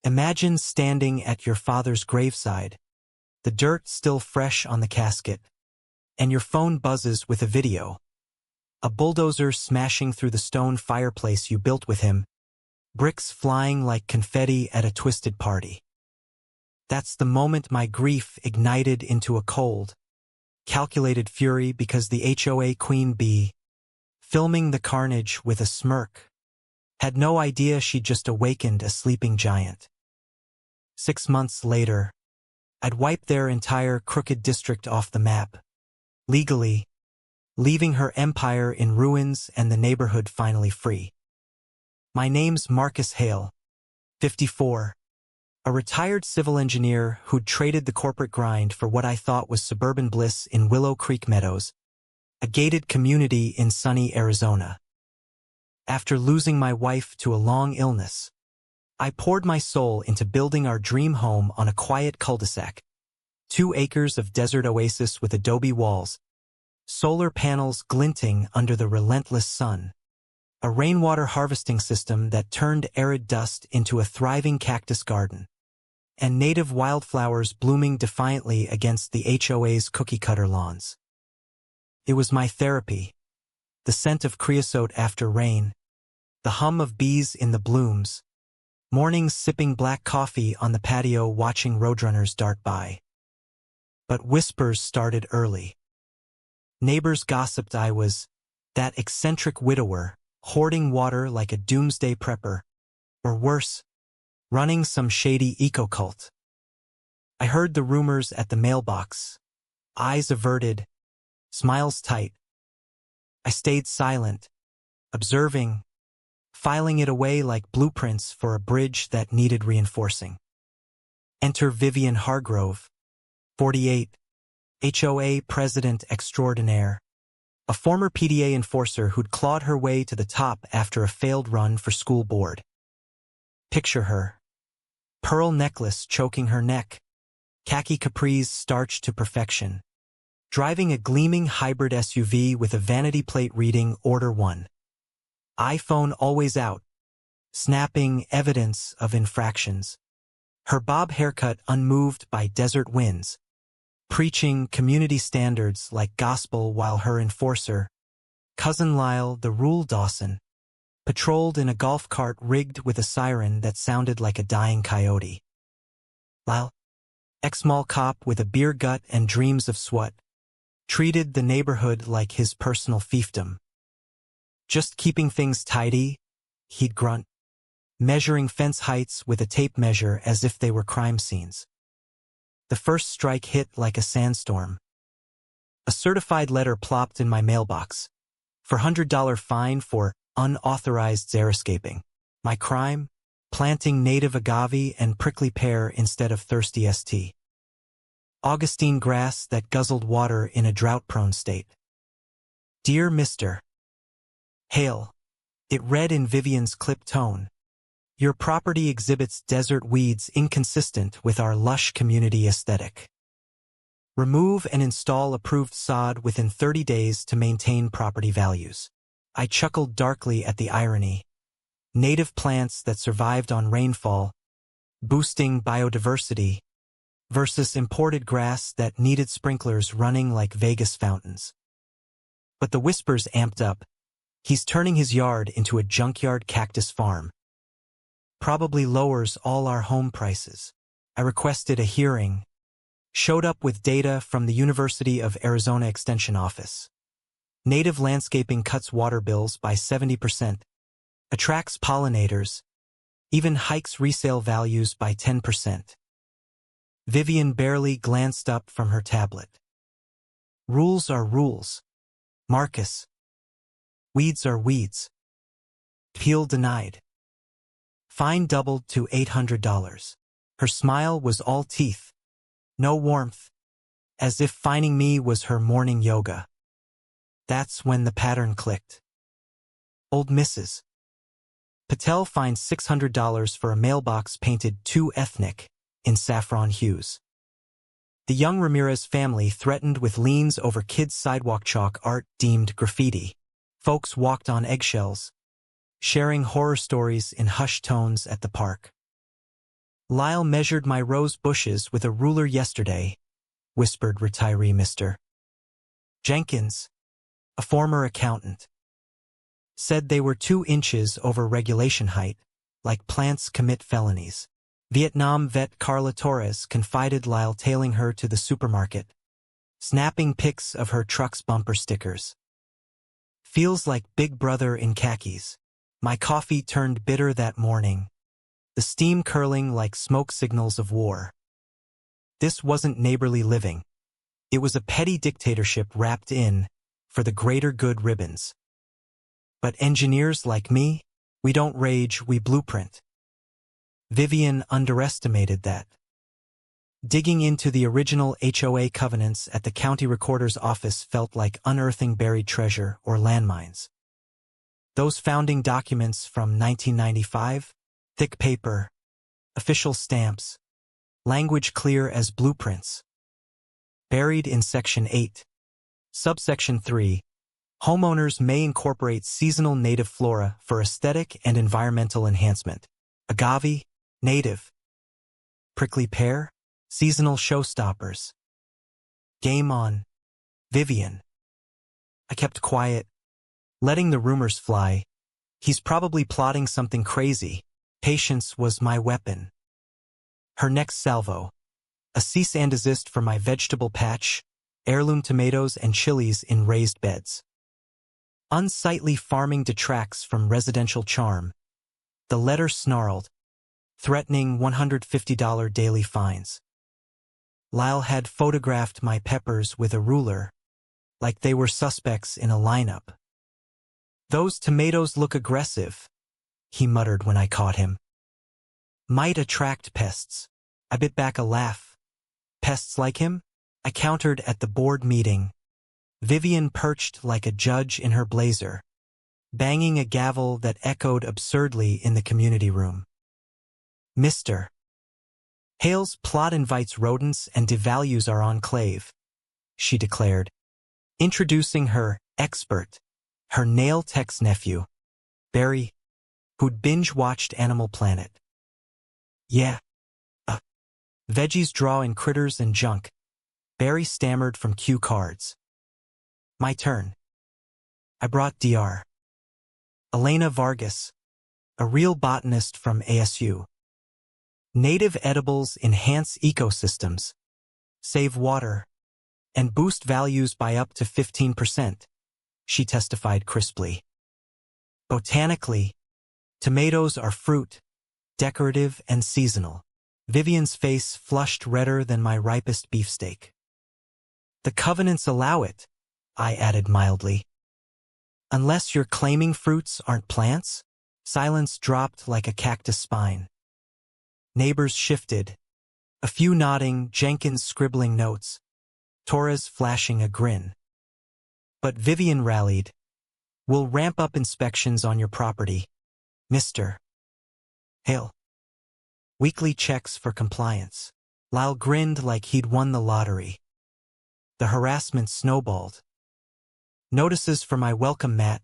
Imagine standing at your father's graveside, the dirt still fresh on the casket, and your phone buzzes with a video. A bulldozer smashing through the stone fireplace you built with him, bricks flying like confetti at a twisted party. That's the moment my grief ignited into a cold, calculated fury because the HOA queen bee, filming the carnage with a smirk, had no idea she'd just awakened a sleeping giant. 6 months later, I'd wiped their entire crooked district off the map, legally, leaving her empire in ruins and the neighborhood finally free. My name's Marcus Hale, 54, a retired civil engineer who'd traded the corporate grind for what I thought was suburban bliss in Willow Creek Meadows, a gated community in sunny Arizona. After losing my wife to a long illness, I poured my soul into building our dream home on a quiet cul-de-sac, 2 acres of desert oasis with adobe walls, solar panels glinting under the relentless sun, a rainwater harvesting system that turned arid dust into a thriving cactus garden, and native wildflowers blooming defiantly against the HOA's cookie-cutter lawns. It was my therapy, the scent of creosote after rain, the hum of bees in the blooms, mornings sipping black coffee on the patio watching roadrunners dart by. But whispers started early. Neighbors gossiped I was that eccentric widower, hoarding water like a doomsday prepper, or worse, running some shady eco-cult. I heard the rumors at the mailbox, eyes averted, smiles tight. I stayed silent, observing, filing it away like blueprints for a bridge that needed reinforcing. Enter Vivian Hargrove, 48, HOA President Extraordinaire, a former PDA enforcer who'd clawed her way to the top after a failed run for school board. Picture her. Pearl necklace choking her neck, khaki capris starched to perfection, driving a gleaming hybrid SUV with a vanity plate reading Order 1. iPhone always out, snapping evidence of infractions. Her bob haircut unmoved by desert winds, preaching community standards like gospel while her enforcer, Cousin Lyle the Rule Dawson, patrolled in a golf cart rigged with a siren that sounded like a dying coyote. Lyle, ex-mall cop with a beer gut and dreams of SWAT, treated the neighborhood like his personal fiefdom. Just keeping things tidy, he'd grunt, measuring fence heights with a tape measure as if they were crime scenes. The first strike hit like a sandstorm. A certified letter plopped in my mailbox. $400 fine for unauthorized xeriscaping. My crime? Planting native agave and prickly pear instead of thirsty ST. Augustine grass that guzzled water in a drought-prone state. Dear Mr. Hale, it read in Vivian's clipped tone. Your property exhibits desert weeds inconsistent with our lush community aesthetic. Remove and install approved sod within 30 days to maintain property values. I chuckled darkly at the irony. Native plants that survived on rainfall, boosting biodiversity, versus imported grass that needed sprinklers running like Vegas fountains. But the whispers amped up. He's turning his yard into a junkyard cactus farm. Probably lowers all our home prices. I requested a hearing. Showed up with data from the University of Arizona Extension Office. Native landscaping cuts water bills by 70%, attracts pollinators, even hikes resale values by 10%. Vivian barely glanced up from her tablet. Rules are rules. Marcus. Weeds are weeds. Appeal denied. Fine doubled to $800. Her smile was all teeth. No warmth. As if fining me was her morning yoga. That's when the pattern clicked. Old Mrs. Patel fined $600 for a mailbox painted too ethnic in saffron hues. The young Ramirez family threatened with liens over kids' sidewalk chalk art deemed graffiti. Folks walked on eggshells, sharing horror stories in hushed tones at the park. Lyle measured my rose bushes with a ruler yesterday, whispered retiree Mr. Jenkins, a former accountant, said they were 2 inches over regulation height, like plants commit felonies. Vietnam vet Carla Torres confided Lyle tailing her to the supermarket, snapping pics of her truck's bumper stickers. Feels like Big Brother in khakis. My coffee turned bitter that morning, the steam curling like smoke signals of war. This wasn't neighborly living. It was a petty dictatorship wrapped in, for the greater good ribbons. But engineers like me, we don't rage, we blueprint. Vivian underestimated that. Digging into the original HOA covenants at the county recorder's office felt like unearthing buried treasure or landmines. Those founding documents from 1995, thick paper, official stamps, language clear as blueprints. Buried in Section 8. Subsection 3, homeowners may incorporate seasonal native flora for aesthetic and environmental enhancement. Agave, native. Prickly pear, seasonal showstoppers. Game on. Vivian. I kept quiet, letting the rumors fly. He's probably plotting something crazy. Patience was my weapon. Her next salvo. A cease and desist for my vegetable patch, heirloom tomatoes and chilies in raised beds. Unsightly farming detracts from residential charm. The letter snarled, threatening $150 daily fines. Lyle had photographed my peppers with a ruler, like they were suspects in a lineup. Those tomatoes look aggressive, he muttered when I caught him. Might attract pests. I bit back a laugh. Pests like him? I countered at the board meeting. Vivian perched like a judge in her blazer, banging a gavel that echoed absurdly in the community room. Mr. Hale's plot invites rodents and devalues our enclave, she declared, introducing her expert, her nail-tech's nephew, Barry, who'd binge-watched Animal Planet. Yeah. Veggies draw in critters and junk, Barry stammered from cue cards. My turn. I brought Dr. Elena Vargas, a real botanist from ASU. Native edibles enhance ecosystems, save water, and boost values by up to 15%, she testified crisply. Botanically, tomatoes are fruit, decorative and seasonal. Vivian's face flushed redder than my ripest beefsteak. The covenants allow it, I added mildly. Unless you're claiming fruits aren't plants? Silence dropped like a cactus spine. Neighbors shifted, a few nodding, Jenkins scribbling notes, Torres flashing a grin. But Vivian rallied. We'll ramp up inspections on your property, Mr. Hale. Weekly checks for compliance. Lyle grinned like he'd won the lottery. The harassment snowballed. Notices for my welcome mat,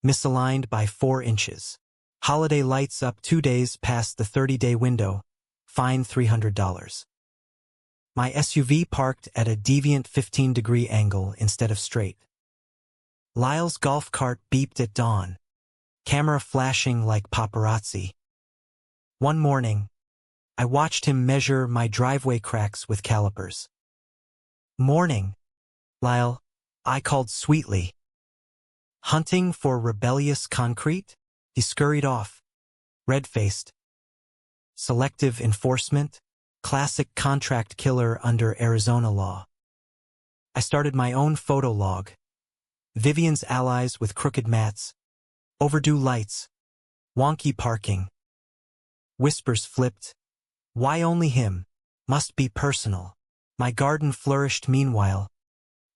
misaligned by 4 inches. Holiday lights up 2 days past the 30-day window, fine $300. My SUV parked at a deviant 15-degree angle instead of straight. Lyle's golf cart beeped at dawn, camera flashing like paparazzi. One morning, I watched him measure my driveway cracks with calipers. Morning, Lyle, I called sweetly. Hunting for rebellious concrete? He scurried off, red-faced. Selective enforcement? Classic contract killer under Arizona law. I started my own photo log. Vivian's allies with crooked mats, overdue lights, wonky parking. Whispers flipped. Why only him? Must be personal. My garden flourished meanwhile,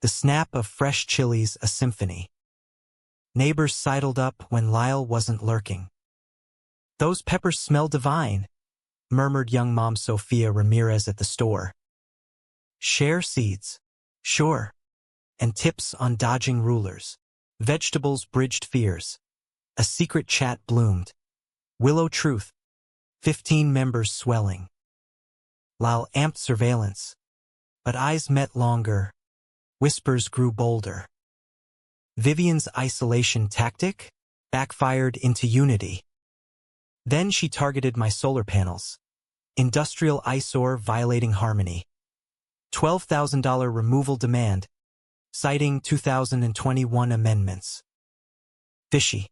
the snap of fresh chilies a symphony. Neighbors sidled up when Lyle wasn't lurking. Those peppers smell divine, murmured young mom Sophia Ramirez at the store. Share seeds. Sure. And tips on dodging rulers. Vegetables bridged fears. A secret chat bloomed. Willow Truth. 15 members swelling. Lyle amped surveillance. But eyes met longer. Whispers grew bolder. Vivian's isolation tactic backfired into unity. Then she targeted my solar panels. Industrial eyesore violating harmony. $12,000 removal demand, citing 2021 amendments. Fishy.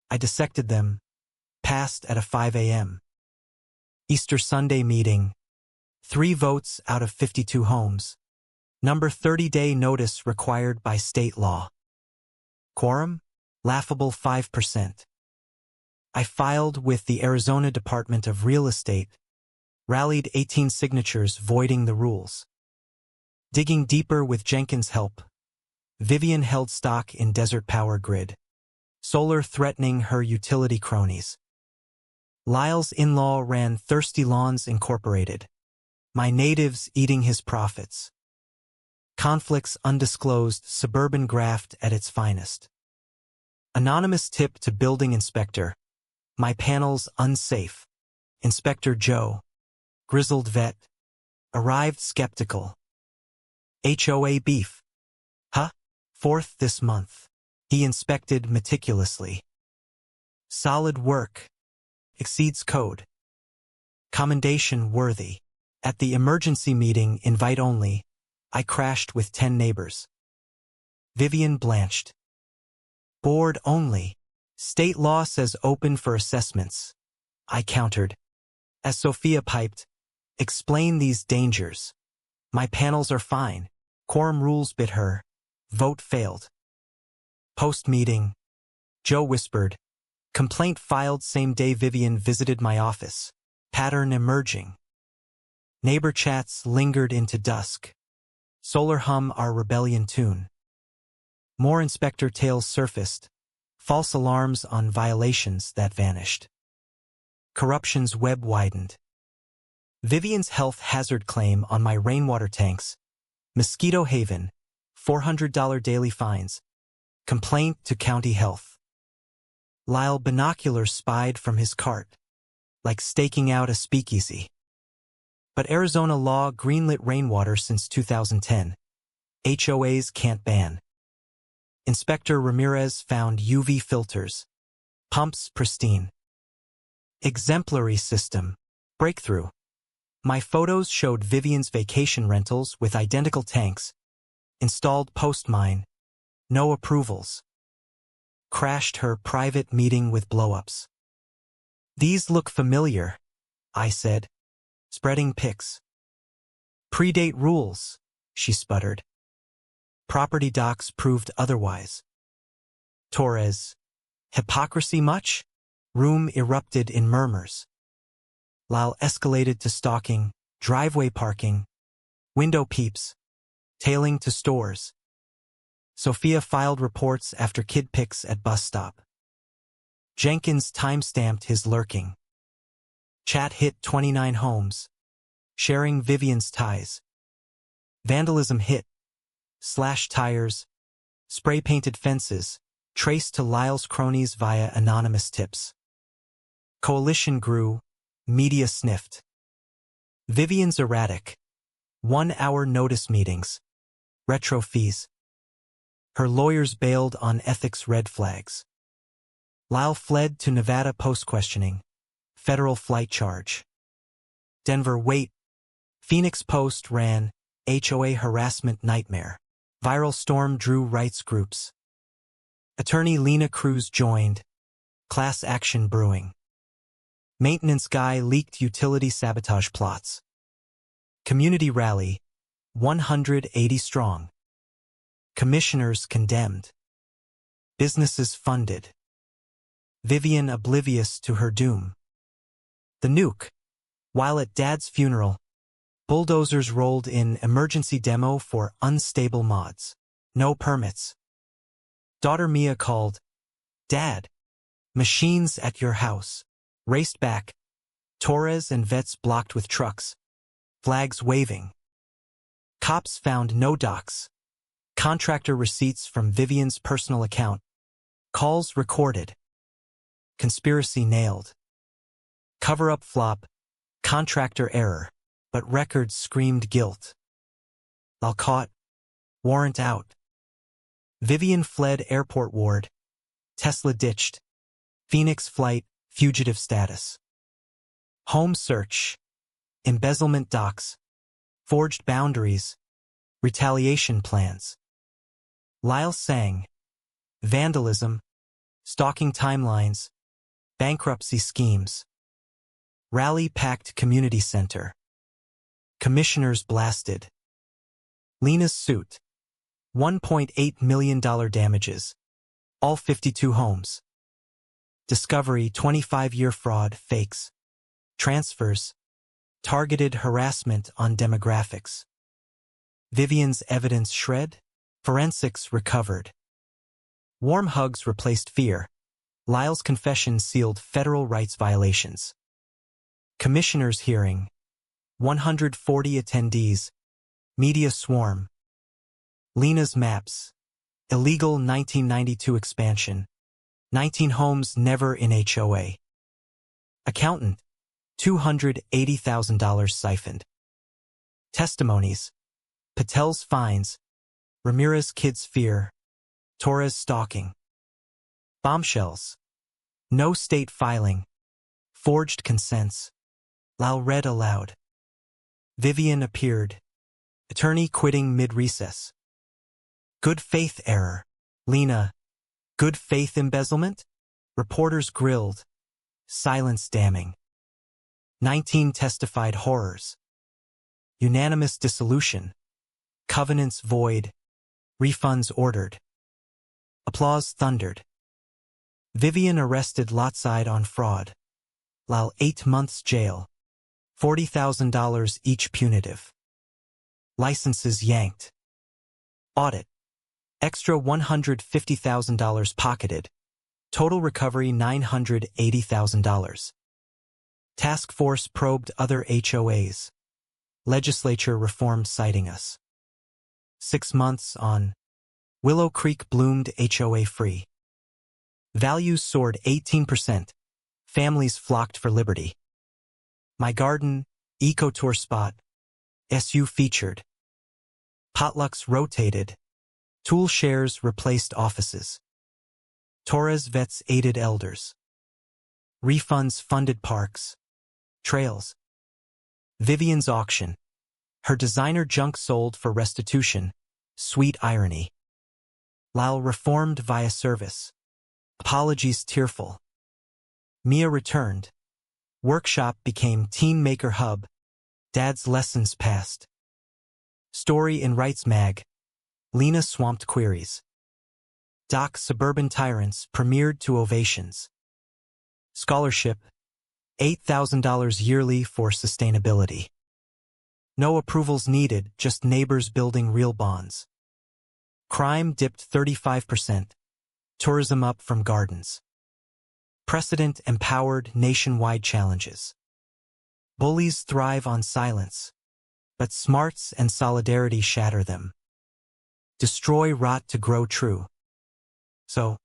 I dissected them, passed at a 5 a.m. Easter Sunday meeting. 3 votes out of 52 homes. Number 30-day notice required by state law. Quorum? Laughable 5%. I filed with the Arizona Department of Real Estate, rallied 18 signatures voiding the rules. Digging deeper with Jenkins' help, Vivian held stock in Desert Power Grid, solar threatening her utility cronies. Lyle's in-law ran Thirsty Lawns Incorporated, my natives eating his profits. Conflicts undisclosed, suburban graft at its finest. Anonymous tip to building inspector. My panels unsafe. Inspector Joe, grizzled vet, arrived skeptical. HOA beef. Huh? 4th this month. He inspected meticulously. Solid work. Exceeds code. Commendation worthy. At the emergency meeting, invite only, I crashed with 10 neighbors. Vivian blanched. Board only. State law says open for assessments. I countered. As Sophia piped, explain these dangers. My panels are fine. Quorum rules bit her. Vote failed. Post-meeting. Joe whispered. Complaint filed same day Vivian visited my office. Pattern emerging. Neighbor chats lingered into dusk. Solar hum our rebellion tune. More inspector tales surfaced. False alarms on violations that vanished. Corruption's web widened. Vivian's health hazard claim on my rainwater tanks. Mosquito Haven. $400 daily fines. Complaint to county health. Lyle binoculars spied from his cart. Like staking out a speakeasy. But Arizona law greenlit rainwater since 2010. HOAs can't ban. Inspector Ramirez found UV filters. Pumps pristine. Exemplary system. Breakthrough. My photos showed Vivian's vacation rentals with identical tanks. Installed post-mine. No approvals. Crashed her private meeting with blow-ups. These look familiar, I said, spreading pics. Predate rules, she sputtered. Property docs proved otherwise. Torres. Hypocrisy much? Room erupted in murmurs. Lyle escalated to stalking, driveway parking, window peeps, tailing to stores. Sophia filed reports after kid pics at bus stop. Jenkins time-stamped his lurking. Chat hit 29 homes, sharing Vivian's ties. Vandalism hit. Slashed tires, spray-painted fences, traced to Lyle's cronies via anonymous tips. Coalition grew, media sniffed. Vivian's erratic. 1-hour notice meetings. Retro fees. Her lawyers bailed on ethics red flags. Lyle fled to Nevada post-questioning. Federal flight charge. Denver wait. Phoenix Post ran HOA harassment nightmare. Viral storm drew rights groups. Attorney Lena Cruz joined. Class action brewing. Maintenance guy leaked utility sabotage plots. Community rally. 180 strong. Commissioners condemned. Businesses funded. Vivian oblivious to her doom. The nuke. While at Dad's funeral, bulldozers rolled in emergency demo for unstable mods. No permits. Daughter Mia called. Dad. Machines at your house. Raced back. Torres and vets blocked with trucks. Flags waving. Cops found no docs. Contractor receipts from Vivian's personal account. Calls recorded. Conspiracy nailed. Cover-up flop. Contractor error. but records screamed guilt. Lyle caught, warrant out. Vivian fled airport ward. Tesla ditched. Phoenix flight, fugitive status. Home search. Embezzlement docs. Forged boundaries. Retaliation plans. Lyle sang. Vandalism. Stalking timelines. Bankruptcy schemes. Rally-packed community center. Commissioners blasted. Lena's suit. $1.8 million damages. All 52 homes. Discovery 25-year fraud fakes. Transfers. Targeted harassment on demographics. Vivian's evidence shred. Forensics recovered. Warm hugs replaced fear. Lyle's confession sealed federal rights violations. Commissioner's hearing. 140 attendees. Media swarm. Lena's maps. Illegal 1992 expansion. 19 homes never in HOA. Accountant. $280,000 siphoned. Testimonies. Patel's fines. Ramirez kids fear. Torres stalking. Bombshells. No state filing. Forged consents. Lyle read aloud. Vivian appeared. Attorney quitting mid-recess. Good faith error. Lena. Good faith embezzlement? Reporters grilled. Silence damning. 19 testified horrors. Unanimous dissolution. Covenants void. Refunds ordered. Applause thundered. Vivian arrested lot side on fraud. Lyle 8 months jail. $40,000 each punitive. Licenses yanked. Audit. Extra $150,000 pocketed. Total recovery $980,000. Task force probed other HOAs. Legislature reform citing us. 6 months on. Willow Creek bloomed HOA free. Values soared 18%. Families flocked for liberty. My Garden, Eco-Tour spot. SU featured. Potlucks rotated. Tool shares replaced offices. Torres vets aided elders. Refunds funded parks. Trails. Vivian's auction. Her designer junk sold for restitution. Sweet irony. Lyle reformed via service. Apologies tearful. Mia returned. Workshop became Teen Maker Hub. Dad's lessons passed. Story in Rights Mag. Lena swamped queries. Doc Suburban Tyrants premiered to ovations. Scholarship. $8,000 yearly for sustainability. No approvals needed, just neighbors building real bonds. Crime dipped 35%. Tourism up from gardens. Precedent empowered nationwide challenges. Bullies thrive on silence, but smarts and solidarity shatter them. Destroy rot to grow true. So,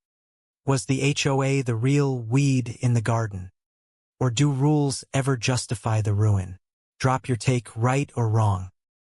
was the HOA the real weed in the garden? Or do rules ever justify the ruin? Drop your take, right or wrong.